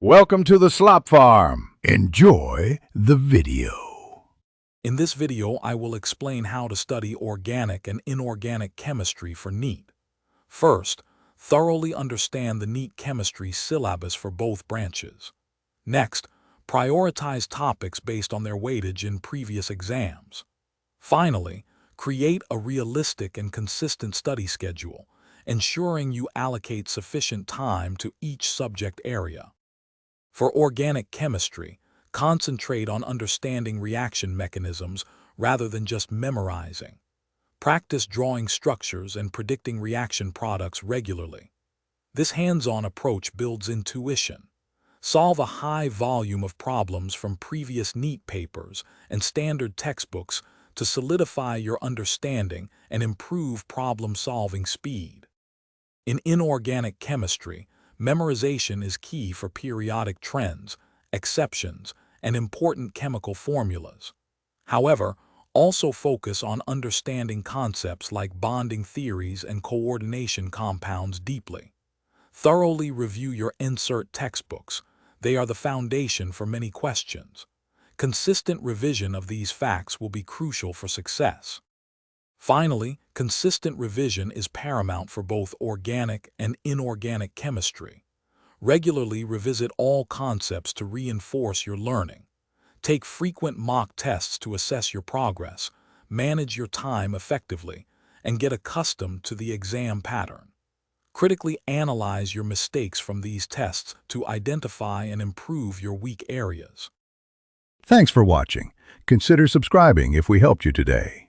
Welcome to the Slop Farm. Enjoy the video. In this video, I will explain how to study organic and inorganic chemistry for Neet. First, thoroughly understand the Neet chemistry syllabus for both branches. Next, prioritize topics based on their weightage in previous exams. Finally, create a realistic and consistent study schedule, ensuring you allocate sufficient time to each subject area. For organic chemistry, concentrate on understanding reaction mechanisms rather than just memorizing. Practice drawing structures and predicting reaction products regularly. This hands-on approach builds intuition. Solve a high volume of problems from previous Neet papers and standard textbooks to solidify your understanding and improve problem-solving speed. In inorganic chemistry, memorization is key for periodic trends, exceptions, and important chemical formulas. However, also focus on understanding concepts like bonding theories and coordination compounds deeply. Thoroughly review your insert textbooks. They are the foundation for many questions. Consistent revision of these facts will be crucial for success. Finally, consistent revision is paramount for both organic and inorganic chemistry. Regularly revisit all concepts to reinforce your learning. Take frequent mock tests to assess your progress, manage your time effectively, and get accustomed to the exam pattern. Critically analyze your mistakes from these tests to identify and improve your weak areas. Thanks for watching. Consider subscribing if we helped you today.